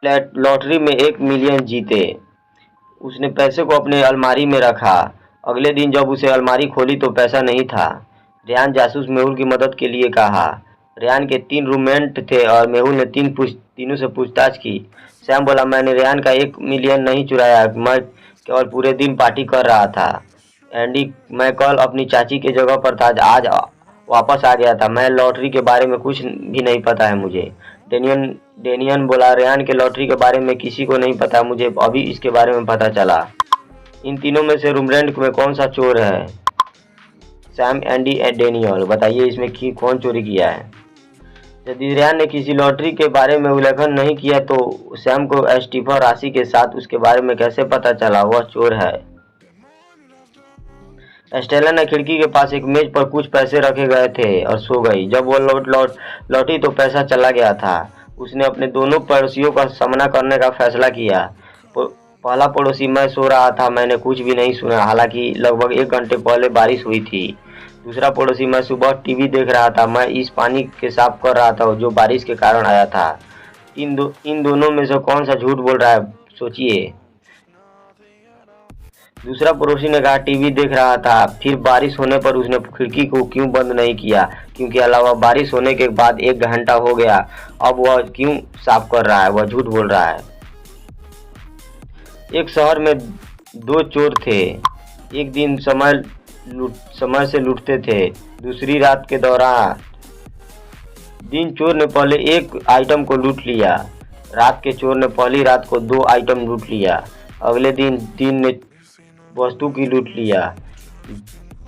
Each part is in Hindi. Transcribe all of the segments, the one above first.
लॉटरी में 1 मिलियन जीते। उसने पैसे को अपने अलमारी में रखा। अगले दिन जब उसे अलमारी खोली तो पैसा नहीं था। रेयान जासूस मेहुल की मदद के लिए कहा। रेयान के 3 रूममेट थे और मेहुल ने तीनों से पूछताछ की। सैम बोला, मैंने रेयान का 1 मिलियन नहीं चुराया, मैं केवल पूरे दिन पार्टी कर रहा था। एंडी, मैं कल अपनी चाची के जगह पर था, आज वापस आ गया था। मैं लॉटरी के बारे में कुछ भी नहीं पता है मुझे। डेनियन डेनियन बोला, रेयान के लॉटरी के बारे में किसी को नहीं पता, मुझे अभी इसके बारे में पता चला। इन तीनों में से रूमरेंट में कौन सा चोर है? सैम, एंडी एंड डेनियल, बताइए इसमें कौन चोरी किया है? यदि रेयान ने किसी लॉटरी के बारे में उल्लेखन नहीं किया तो सैम को इस्तीफा राशि के साथ उसके बारे में कैसे पता चला वह चोर है? स्टेला ने खिड़की के पास एक मेज पर कुछ पैसे रखे गए थे और सो गई। जब वह लौटी तो पैसा चला गया था। उसने अपने दोनों पड़ोसियों का सामना करने का फैसला किया। पहला पड़ोसी, मैं सो रहा था, मैंने कुछ भी नहीं सुना, हालांकि लगभग 1 घंटे पहले बारिश हुई थी। दूसरा पड़ोसी, मैं सुबह टीवी देख रहा था, मैं इस पानी के साफ कर रहा था जो बारिश के कारण आया था। इन दोनों में से कौन सा झूठ बोल रहा है, सोचिए। दूसरा पड़ोसी ने कहा, टीवी देख रहा था, फिर बारिश होने पर उसने खिड़की को क्यों बंद नहीं किया, क्योंकि अलावा बारिश होने के बाद 1 घंटा हो गया, अब वह क्यों साफ कर रहा है, वह झूठ बोल रहा है। एक शहर में 2 चोर थे। एक दिन समय से लूटते थे, दूसरी रात के दौरान। दिन चोर ने पहले एक आइटम को लूट लिया, रात के चोर ने पहली रात को 2 आइटम लूट लिया, अगले दिन 3 ने वस्तु की लूट लिया,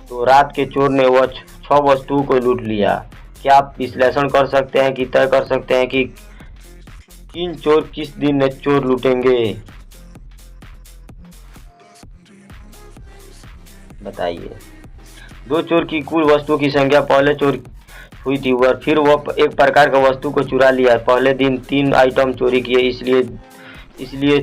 तो रात के चोर ने वह 6 वस्तुओं को लूट लिया। क्या आप विश्लेषण कर सकते हैं कि तय कर सकते हैं कि किन चोर किस दिन चोर लूटेंगे? बताइए। 2 चोर की कुल वस्तुओं की संख्या पहले चोर हुई थी, वह फिर वह एक प्रकार का वस्तु को चुरा लिया। पहले दिन 3 आइटम चोरी किए, इसलिए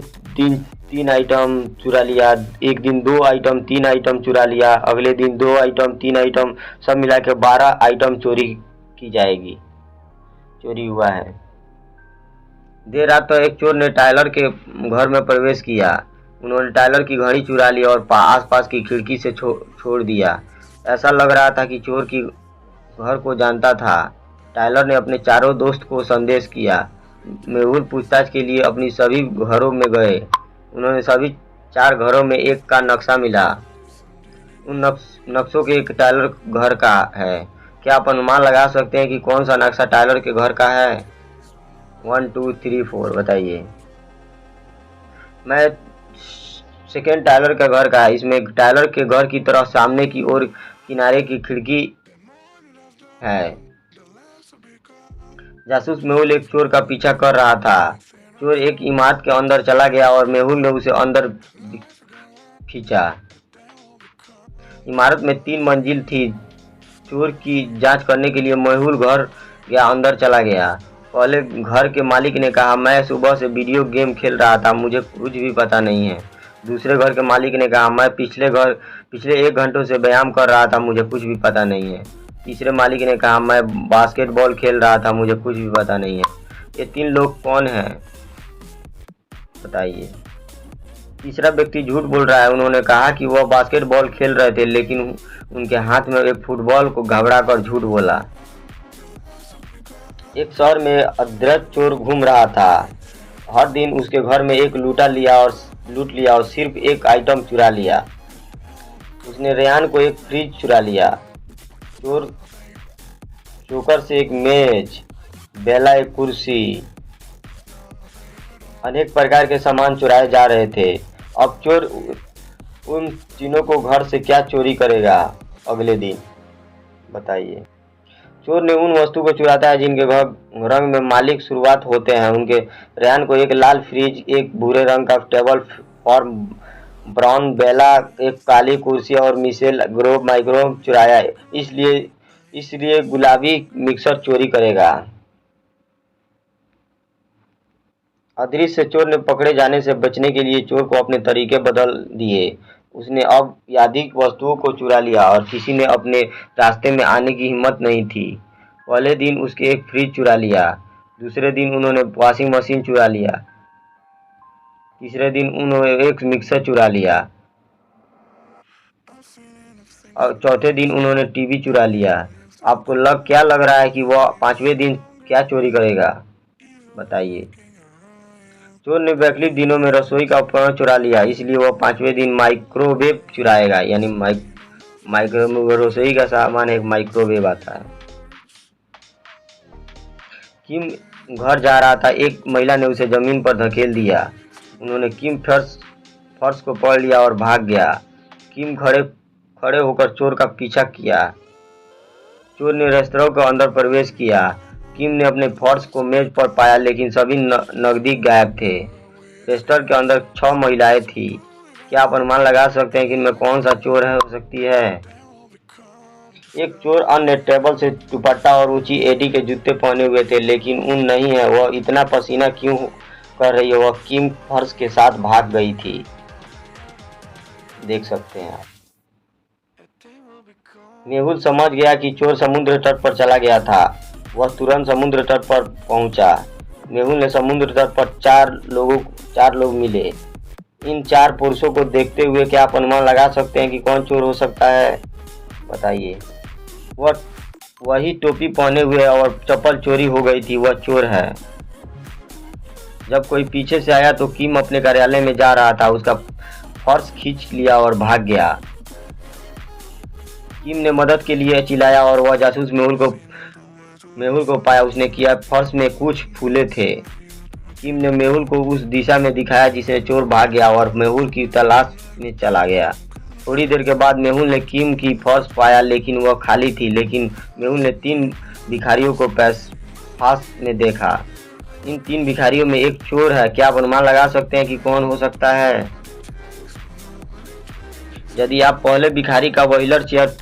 3 आइटम चुरा लिया। एक दिन 2 आइटम 3 आइटम चुरा लिया, अगले दिन 2 आइटम 3 आइटम, सब मिला के 12 आइटम चोरी की जाएगी। चोरी हुआ है। देर रात तो एक चोर ने टायलर के घर में प्रवेश किया। उन्होंने टायलर की घड़ी चुरा ली और आसपास की खिड़की से छोड़ दिया। ऐसा लग रहा था कि चोर की घर को जानता था। टायलर ने अपने चारों दोस्त को संदेश किया। मेहुल पूछताछ के लिए अपनी सभी घरों में गए। उन्होंने सभी 4 घरों में एक का नक्शा मिला। उन नक्शों के एक टायलर घर का है। क्या आप अनुमान लगा सकते हैं कि कौन सा नक्शा टायलर के घर का है? 1 2 3 4, बताइए। मैं सेकेंड टायलर के घर का है। इसमें टायलर के घर की तरफ सामने की ओर किनारे की खिड़की है। जासूस मेहुल एक चोर का पीछा कर रहा था। चोर एक इमारत के अंदर चला गया और मेहुल ने उसे अंदर खींचा। इमारत में 3 मंजिल थी। चोर की जांच करने के लिए मेहुल घर गया, अंदर चला गया। पहले घर के मालिक ने कहा, मैं सुबह से वीडियो गेम खेल रहा था, मुझे कुछ भी पता नहीं है। दूसरे घर के मालिक ने कहा, मैं पिछले 1 घंटे से व्यायाम कर रहा था, मुझे कुछ भी पता नहीं है। तीसरे मालिक ने कहा, मैं बास्केटबॉल खेल रहा था, मुझे कुछ भी पता नहीं है। ये 3 लोग कौन हैं, बताइए। तीसरा व्यक्ति झूठ बोल रहा है। उन्होंने कहा कि वह बास्केटबॉल खेल रहे थे, लेकिन उनके हाथ में एक फुटबॉल को घबरा कर झूठ बोला। एक शहर में अदृश्य चोर घूम रहा था। हर दिन उसके घर में एक लूट लिया और सिर्फ एक आइटम चुरा लिया। उसने रेयान को एक फ्रिज चुरा लिया, चोकर से एक मेज, बेला एक कुर्सी, अनेक प्रकार के सामान चुराए जा रहे थे। अब चोर उन तीनों को घर से क्या चोरी करेगा अगले दिन, बताइए। चोर ने उन वस्तु को चुराता है जिनके रंग में मालिक शुरुआत होते हैं। उनके रेयान को एक लाल फ्रिज, एक भूरे रंग का टेबल और ब्राउन बेला, एक काली कुर्सी और मिशेल ग्रोव माइक्रोवेव चुराया, इसलिए गुलाबी मिक्सर चोरी करेगा। अदृश्य चोर ने पकड़े जाने से बचने के लिए चोर को अपने तरीके बदल दिए। उसने अब यादिक वस्तुओं को चुरा लिया और किसी ने अपने रास्ते में आने की हिम्मत नहीं थी। पहले दिन उसके एक फ्रिज चुरा लिया, दूसरे दिन उन्होंने वॉशिंग मशीन चुरा लिया, तीसरे दिन उन्होंने एक मिक्सर चुरा लिया और चौथे दिन उन्होंने टीवी चुरा लिया। आपको क्या लग रहा है कि वह पांचवें दिन क्या चोरी करेगा, बताइए। चोर ने वैकल्पिक दिनों में रसोई का उपकरण चुरा लिया, इसलिए वह पांचवें दिन माइक्रोवेव चुराएगा। यानी रसोई का सामान एक माइक्रोवेव आता है। किम घर जा रहा था, एक महिला ने उसे जमीन पर धकेल दिया। उन्होंने किम फर्श को पकड़ लिया और भाग गया। किम खड़े होकर चोर का पीछा किया। चोर ने रेस्तरां के अंदर प्रवेश किया। किम ने अपने पर्स को मेज पर पाया, लेकिन सभी नकदी गायब थे। रेस्टोरेंट के अंदर 6 महिलाएं थी। क्या आप अनुमान लगा सकते हैं कि इनमें कौन सा चोर हो सकती है? एक चोर अन्य टेबल से दुपट्टा और ऊंची एडी के जूते पहने हुए थे, लेकिन उन नहीं है। वह इतना पसीना क्यों कर रही है? वह किम फर्श के साथ भाग गई थी। देख सकते हैं आप। मेहुल समझ गया कि चोर समुद्र तट पर चला गया था। वह तुरंत समुद्र तट पर पहुंचा। मेहुल ने समुद्र तट पर चार लोग मिले। इन 4 पुरुषों को देखते हुए क्या आप अनुमान लगा सकते हैं कि कौन चोर हो सकता है, बताइए। वही टोपी पहने हुए और चप्पल चोरी हो गई थी, वह चोर है। जब कोई पीछे से आया तो किम अपने कार्यालय में जा रहा था। उसका पर्स खींच लिया और भाग गया। किम ने मदद के लिए चिल्लाया और वह जासूस मेहुल को पाया। उसने किया फर्श में कुछ फूले थे। किम ने मेहुल को उस दिशा में दिखाया जिसे चोर भाग गया और मेहुल की तलाश में चला गया। थोड़ी देर के बाद मेहुल ने किम की फर्श पाया, लेकिन वह खाली थी। लेकिन मेहुल ने 3 भिखारियों को पास में देखा। इन 3 भिखारियों में एक चोर है। क्या आप अनुमान लगा सकते हैं कि कौन हो सकता है? यदि आप पहले भिखारी का व्हीलर चेयर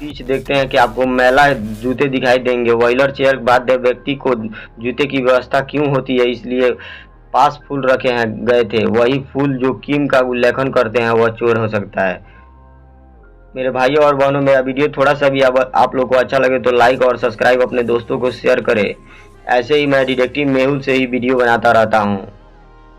पीछे देखते हैं कि आपको मैला जूते दिखाई देंगे। व्हीलर चेयर बाद व्यक्ति को जूते की व्यवस्था क्यों होती है, इसलिए पास फूल रखे गए थे। वही फूल जो किम का उल्लेखन करते हैं, वह चोर हो सकता है। मेरे भाइयों और बहनों, मेरा वीडियो थोड़ा सा भी आप लोग को अच्छा लगे तो लाइक और सब्सक्राइब अपने दोस्तों को शेयर करें। ऐसे ही मैं डिटेक्टिव मेहुल से ही वीडियो बनाता रहता हूँ।